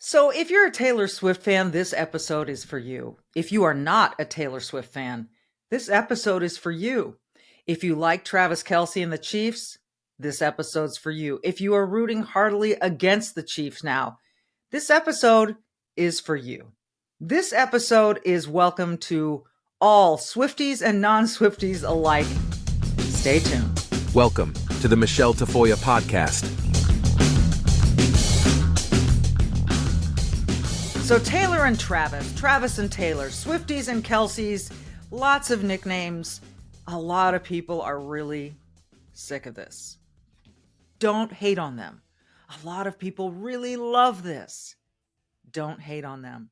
So, if you're a Taylor Swift fan, this episode is for you. If you are not a Taylor Swift fan, this episode is for you. If you like Travis Kelce and the Chiefs, this episode's for you. If you are rooting heartily against the Chiefs now, this episode is for you. This episode is welcome to all Swifties and non-Swifties alike. Stay tuned. Welcome to the Michele Tafoya podcast. So Taylor and Travis and Taylor, Swifties and Kelces, lots of nicknames. A lot of people are really sick of this. Don't hate on them. A lot of people really love this. Don't hate on them.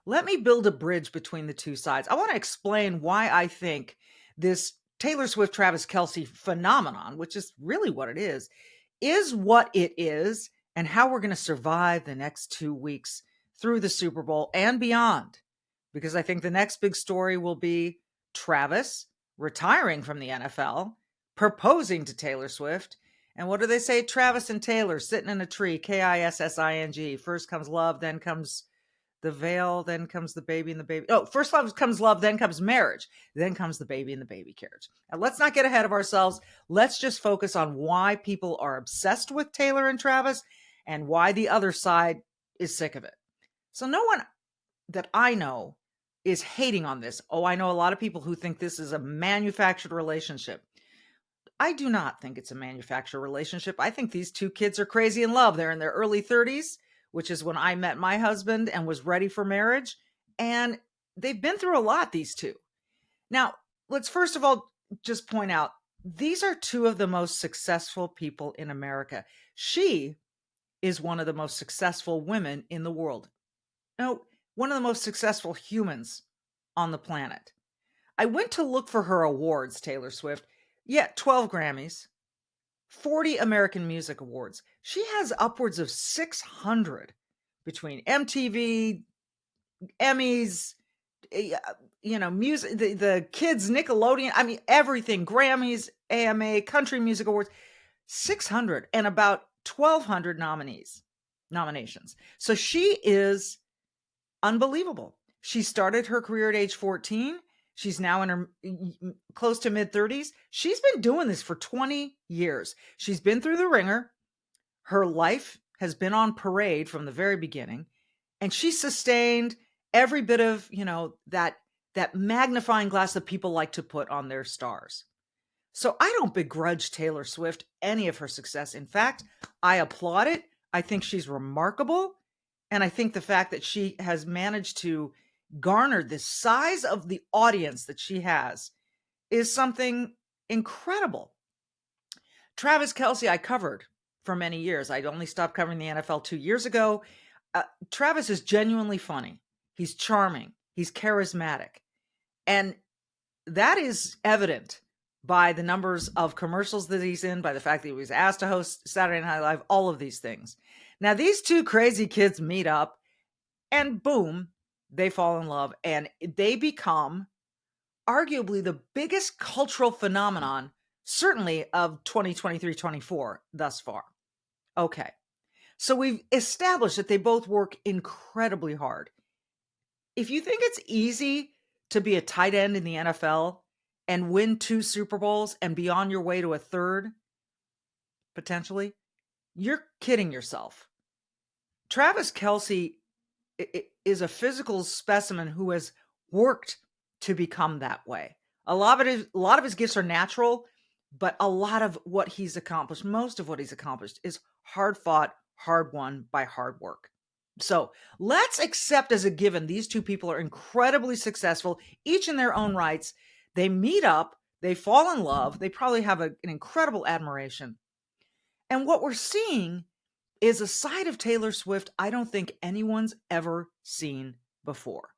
Let me build a bridge between the two sides. I want to explain why I think this Taylor Swift, Travis Kelce phenomenon, which is really what it is what it is, and how we're going to survive the next 2 weeks through the Super Bowl and beyond. Because I think the next big story will be Travis retiring from the NFL, proposing to Taylor Swift. And what do they say? Travis and Taylor sitting in a tree, Kissing. First comes love, then comes the veil, then comes the baby and the baby. Oh, first comes love, then comes marriage, then comes the baby and the baby carriage. Now, let's not get ahead of ourselves. Let's just focus on why people are obsessed with Taylor and Travis and why the other side is sick of it. So no one that I know is hating on this. Oh, I know a lot of people who think this is a manufactured relationship. I do not think it's a manufactured relationship. I think these two kids are crazy in love. They're in their early 30s, which is when I met my husband and was ready for marriage. And they've been through a lot, these two. Now, let's first of all just point out, these are two of the most successful people in America. She is one of the most successful women in the world. No, one of the most successful humans on the planet. I went to look for her awards, Taylor Swift. Yeah, 12 Grammys, 40 American Music Awards. She has upwards of 600 between MTV, Emmys, music, the kids, Nickelodeon. I mean, everything, Grammys, AMA, Country Music Awards, 600 and about 1,200 nominations. So she is unbelievable. She started her career at age 14. She's now in her close to mid 30s. She's been doing this for 20 years. She's been through the ringer. Her life has been on parade from the very beginning. And she sustained every bit of, that magnifying glass that people like to put on their stars. So I don't begrudge Taylor Swift any of her success. In fact, I applaud it. I think she's remarkable. And I think the fact that she has managed to garner the size of the audience that she has is something incredible. Travis Kelce, I covered for many years. I'd only stopped covering the NFL 2 years ago. Travis is genuinely funny. He's charming. He's charismatic. And that is evident by the numbers of commercials that he's in, by the fact that he was asked to host Saturday Night Live, all of these things. Now, these two crazy kids meet up and boom, they fall in love and they become arguably the biggest cultural phenomenon, certainly of 2023-24 thus far. Okay, so we've established that they both work incredibly hard. If you think it's easy to be a tight end in the NFL and win 2 Super Bowls and be on your way to a third, potentially, you're kidding yourself. Travis Kelce is a physical specimen who has worked to become that way. A lot of his gifts are natural, but a lot of what he's accomplished, most of what he's accomplished, is hard fought, hard won by hard work. So let's accept as a given these two people are incredibly successful, each in their own rights. They meet up, they fall in love, they probably have an incredible admiration. And what we're seeing is a side of Taylor Swift I don't think anyone's ever seen before.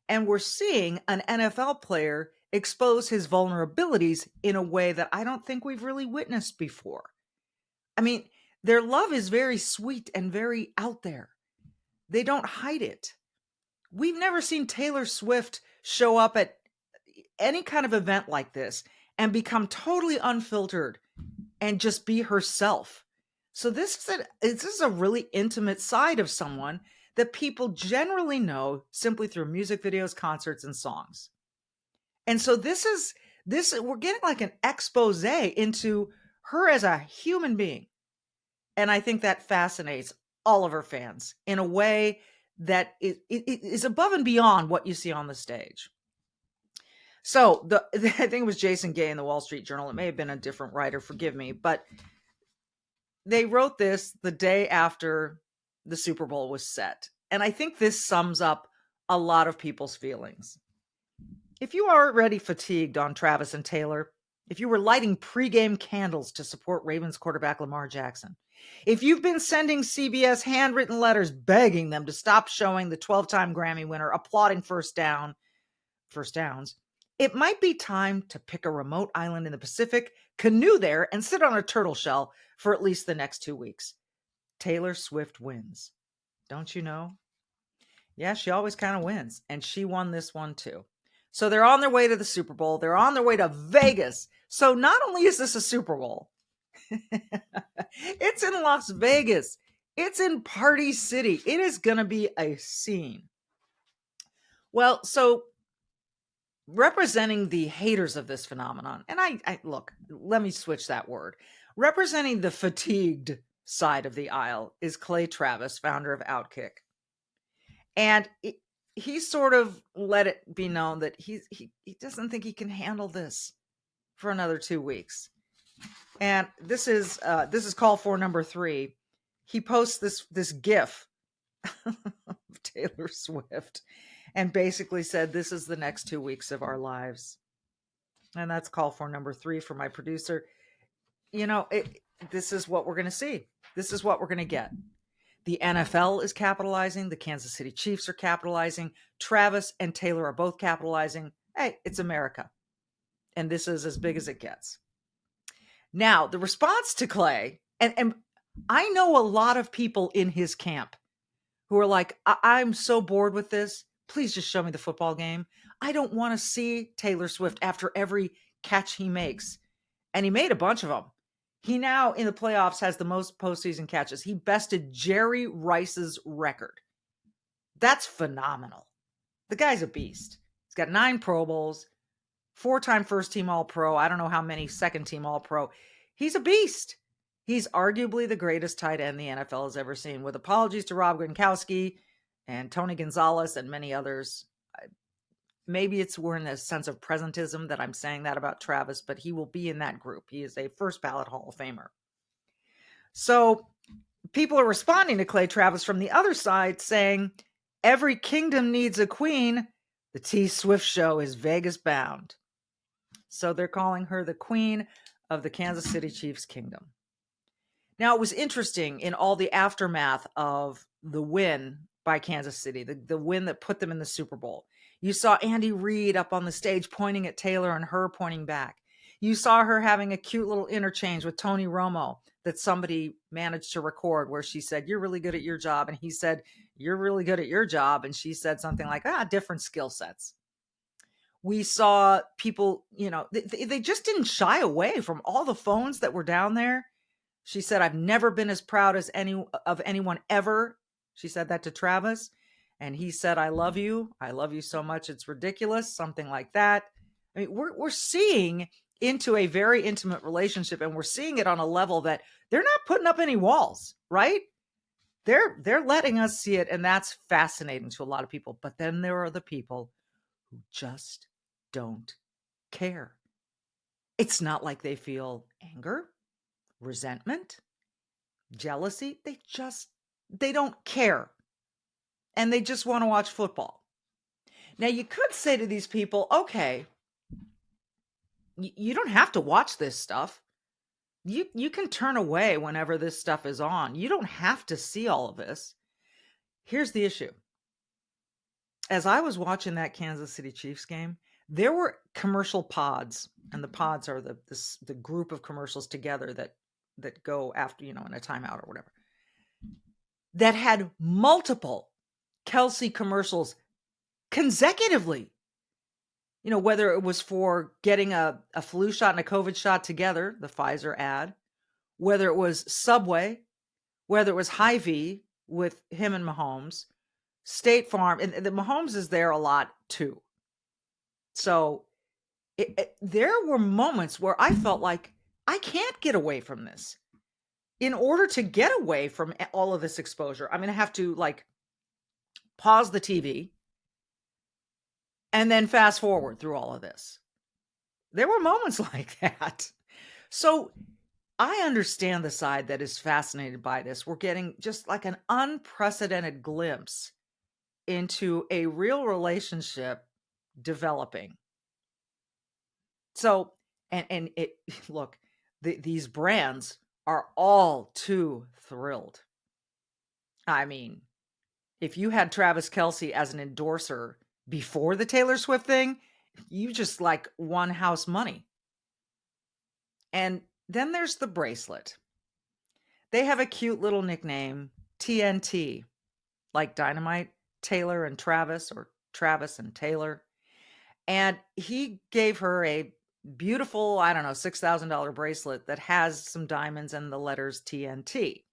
And we're seeing an NFL player expose his vulnerabilities in a way that I don't think we've really witnessed before. I mean, their love is very sweet and very out there. They don't hide it. We've never seen Taylor Swift show up at any kind of event like this and become totally unfiltered and just be herself. So this is a really intimate side of someone that people generally know simply through music videos, concerts, and songs. And so we're getting like an expose into her as a human being. And I think that fascinates all of her fans in a way that it is above and beyond what you see on the stage. So I think it was Jason Gay in the Wall Street Journal. It may have been a different writer, forgive me, but they wrote this the day after the Super Bowl was set. And I think this sums up a lot of people's feelings. If you are already fatigued on Travis and Taylor, if you were lighting pregame candles to support Ravens quarterback Lamar Jackson, if you've been sending CBS handwritten letters begging them to stop showing the 12-time Grammy winner applauding first downs, it might be time to pick a remote island in the Pacific, canoe there, and sit on a turtle shell for at least the next 2 weeks. Taylor Swift wins. Don't you know? Yeah, she always kind of wins. And she won this one too. So they're on their way to the Super Bowl. They're on their way to Vegas. So not only is this a Super Bowl, it's in Las Vegas. It's in Party City. It is going to be a scene. Well, so representing the haters of this phenomenon, and I look, let me switch that word. Representing the fatigued side of the aisle is Clay Travis, founder of Outkick. And he sort of let it be known that he doesn't think he can handle this for another 2 weeks. And this is call for number 3. He posts this GIF of Taylor Swift and basically said, this is the next 2 weeks of our lives. And that's call for number 3 for my producer. You know, this is what we're going to see. This is what we're going to get. The NFL is capitalizing. The Kansas City Chiefs are capitalizing. Travis and Taylor are both capitalizing. Hey, it's America. And this is as big as it gets. Now, the response to Clay, and I know a lot of people in his camp who are like, I'm so bored with this. Please just show me the football game. I don't want to see Taylor Swift after every catch he makes. And he made a bunch of them. He now, in the playoffs, has the most postseason catches. He bested Jerry Rice's record. That's phenomenal. The guy's a beast. He's got 9 Pro Bowls, 4-time first-team All-Pro. I don't know how many second-team All-Pro. He's a beast. He's arguably the greatest tight end the NFL has ever seen. With apologies to Rob Gronkowski and Tony Gonzalez and many others. Maybe we're in a sense of presentism that I'm saying that about Travis, but he will be in that group. He is a first ballot Hall of Famer. So people are responding to Clay Travis from the other side saying, every kingdom needs a queen. The T Swift show is Vegas bound. So they're calling her the queen of the Kansas City Chiefs kingdom. Now, it was interesting in all the aftermath of the win by Kansas City, the win that put them in the Super Bowl. You saw Andy Reid up on the stage pointing at Taylor and her pointing back. You saw her having a cute little interchange with Tony Romo that somebody managed to record where she said, you're really good at your job. And he said, you're really good at your job. And she said something like, different skill sets. We saw people, they just didn't shy away from all the phones that were down there. She said, I've never been as proud as anyone ever. She said that to Travis. And he said, I love you. I love you so much. It's ridiculous. Something like that. I mean, we're seeing into a very intimate relationship, and we're seeing it on a level that they're not putting up any walls, right? They're letting us see it. And that's fascinating to a lot of people. But then there are the people who just don't care. It's not like they feel anger, resentment, jealousy. They don't care. And they just want to watch football. Now, you could say to these people, okay, you don't have to watch this stuff. You can turn away whenever this stuff is on. You don't have to see all of this. Here's the issue. As I was watching that Kansas City Chiefs game, there were commercial pods, and the pods are the group of commercials together that go after, in a timeout or whatever, that had multiple Kelce commercials consecutively, whether it was for getting a flu shot and a COVID shot together, the Pfizer ad, whether it was Subway, whether it was Hy-Vee with him and Mahomes, State Farm, and the Mahomes is there a lot too. So there were moments where I felt like I can't get away from this. In order to get away from all of this exposure, I'm going to have to like pause the TV and then fast forward through all of this. There were moments like that. So I understand the side that is fascinated by this. We're getting just like an unprecedented glimpse into a real relationship developing. So, and it look, these brands are all too thrilled. I mean, if you had Travis Kelce as an endorser before the Taylor Swift thing, you just like won house money. And then there's the bracelet. They have a cute little nickname, TNT, like Dynamite, Taylor and Travis, or Travis and Taylor. And he gave her a beautiful, I don't know, $6,000 bracelet that has some diamonds and the letters TNT.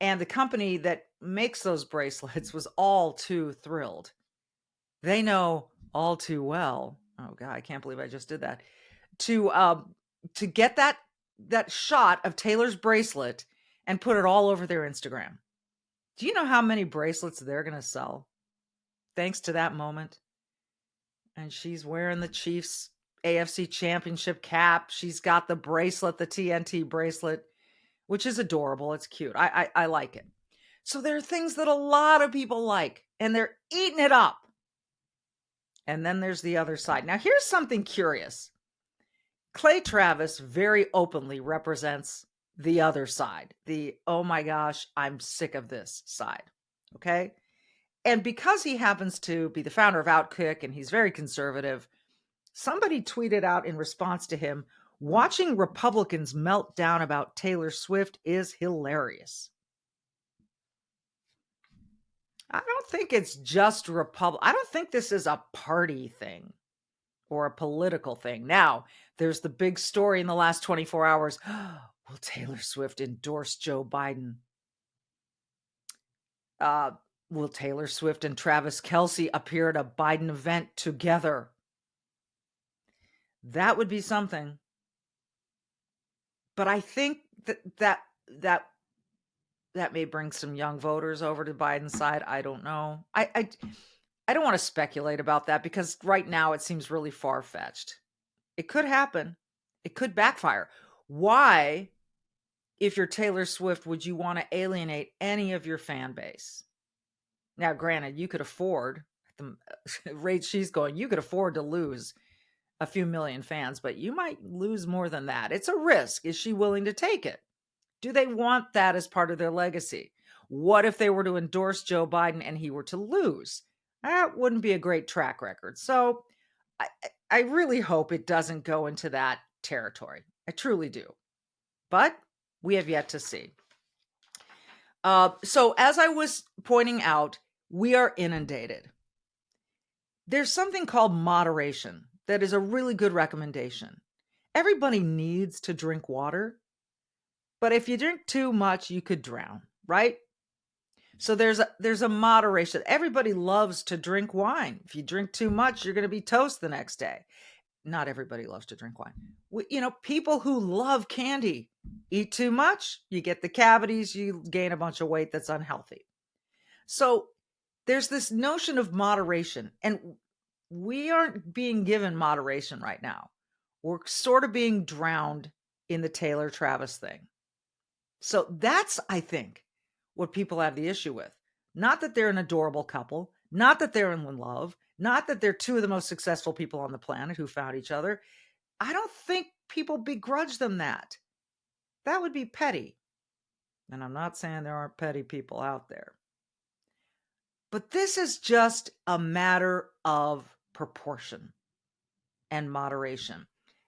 And the company that makes those bracelets was all too thrilled. They know all too well. Oh God, I can't believe I just did that. To get that shot of Taylor's bracelet and put it all over their Instagram. Do you know how many bracelets they're going to sell thanks to that moment? And she's wearing the Chiefs AFC Championship cap. She's got the bracelet, the TNT bracelet, which is adorable. It's cute. I like it. So there are things that a lot of people like, and they're eating it up. And then there's the other side. Now, here's something curious. Clay Travis very openly represents the other side, the, oh my gosh, I'm sick of this side. Okay. And because he happens to be the founder of Outkick and he's very conservative, somebody tweeted out in response to him, watching Republicans melt down about Taylor Swift is hilarious. I don't think it's just I don't think this is a party thing or a political thing. Now, there's the big story in the last 24 hours. Will Taylor Swift endorse Joe Biden? Will Taylor Swift and Travis Kelce appear at a Biden event together? That would be something. But I think that may bring some young voters over to Biden's side. I don't know. I don't want to speculate about that because right now it seems really far-fetched. It could happen. It could backfire. Why, if you're Taylor Swift, would you want to alienate any of your fan base? Now, granted, you could afford, at the rate she's going, you could afford to lose a few million fans, but you might lose more than that. It's a risk. Is she willing to take it? Do they want that as part of their legacy? What if they were to endorse Joe Biden and he were to lose? That wouldn't be a great track record. So I really hope it doesn't go into that territory. I truly do. But we have yet to see. So as I was pointing out, we are inundated. There's something called moderation that is a really good recommendation. Everybody needs to drink water, but if you drink too much, you could drown, right? So there's a moderation. Everybody loves to drink wine. If you drink too much, you're going to be toast the next day. Not everybody loves to drink wine. People who love candy eat too much, you get the cavities, you gain a bunch of weight that's unhealthy. So there's this notion of moderation, and we aren't being given moderation right now. We're sort of being drowned in the Taylor Travis thing. So that's, I think, what people have the issue with. Not that they're an adorable couple, not that they're in love, not that they're two of the most successful people on the planet who found each other. I don't think people begrudge them that. That would be petty. And I'm not saying there aren't petty people out there. But this is just a matter of proportion and moderation.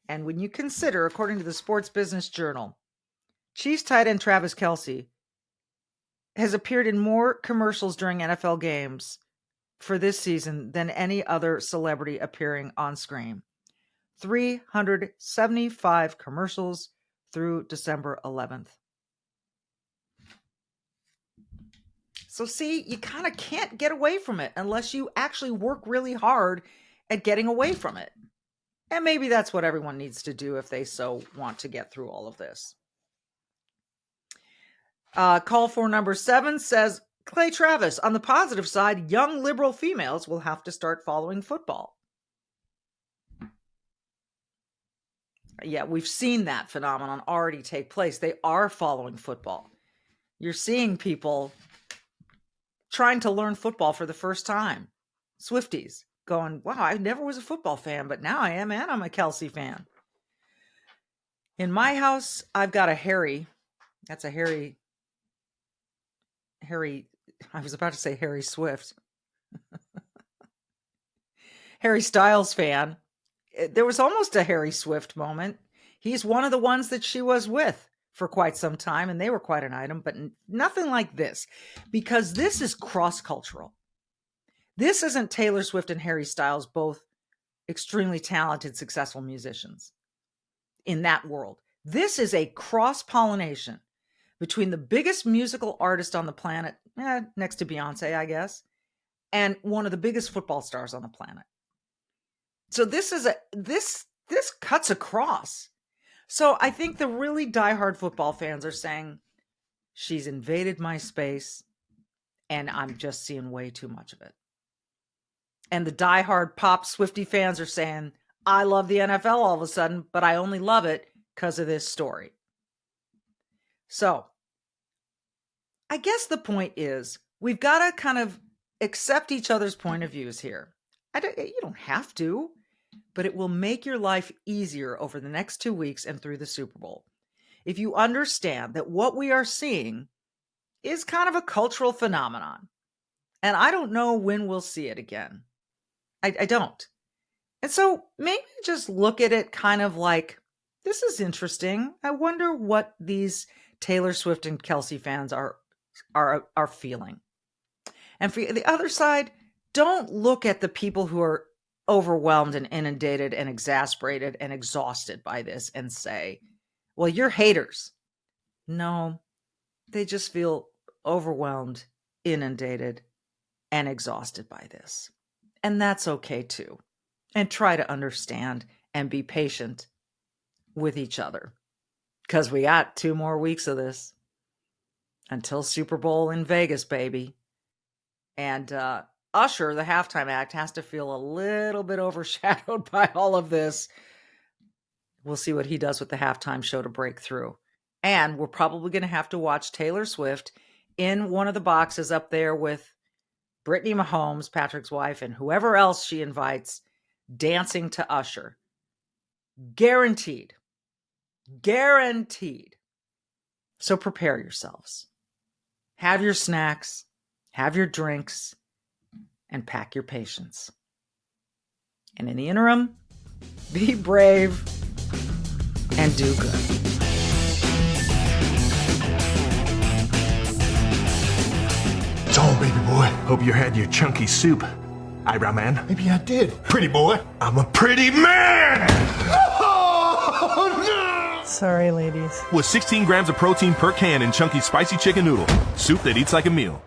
And when you consider, according to the Sports Business Journal, Chiefs tight end Travis Kelce has appeared in more commercials during NFL games for this season than any other celebrity appearing on screen. 375 commercials through December 11th. So see, you kind of can't get away from it unless you actually work really hard at getting away from it. And maybe that's what everyone needs to do if they so want to get through all of this. Call for number 7 says, Clay Travis, on the positive side, young liberal females will have to start following football. Yeah, we've seen that phenomenon already take place. They are following football. You're seeing people trying to learn football for the first time. Swifties going, wow, I never was a football fan, but now I am, and I'm a Kelce fan. In my house, I've got a Harry. That's a Harry, I was about to say Harry Swift. Harry Styles fan. There was almost a Harry Swift moment. He's one of the ones that she was with for quite some time, and they were quite an item, but nothing like this, because this is cross-cultural. This isn't Taylor Swift and Harry Styles, both extremely talented, successful musicians in that world. This is a cross-pollination between the biggest musical artist on the planet, next to Beyonce, I guess, and one of the biggest football stars on the planet. So this cuts across. So I think the really diehard football fans are saying, she's invaded my space and I'm just seeing way too much of it. And the diehard pop Swiftie fans are saying, I love the NFL all of a sudden, but I only love it because of this story. So I guess the point is we've got to kind of accept each other's point of views here. You don't have to, but it will make your life easier over the next 2 weeks and through the Super Bowl. If you understand that what we are seeing is kind of a cultural phenomenon, and I don't know when we'll see it again. I don't. And so maybe just look at it kind of like, this is interesting. I wonder what these Taylor Swift and Kelce fans are feeling. And for the other side, don't look at the people who are overwhelmed and inundated and exasperated and exhausted by this and say, well, you're haters. No, they just feel overwhelmed, inundated, and exhausted by this. And that's okay too. And try to understand and be patient with each other, because we got 2 more weeks of this until Super Bowl in Vegas, baby. And Usher, the halftime act, has to feel a little bit overshadowed by all of this. We'll see what he does with the halftime show to break through. And we're probably going to have to watch Taylor Swift in one of the boxes up there with Brittany Mahomes, Patrick's wife, and whoever else she invites dancing to Usher. Guaranteed. Guaranteed. So prepare yourselves. Have your snacks, have your drinks, and pack your patience. And in the interim, be brave and do good. It's on, baby boy. Hope you had your chunky soup, eyebrow man. Maybe I did. Pretty boy. I'm a pretty man! Oh, no! Sorry, ladies. With 16 grams of protein per can in chunky spicy chicken noodle. Soup that eats like a meal.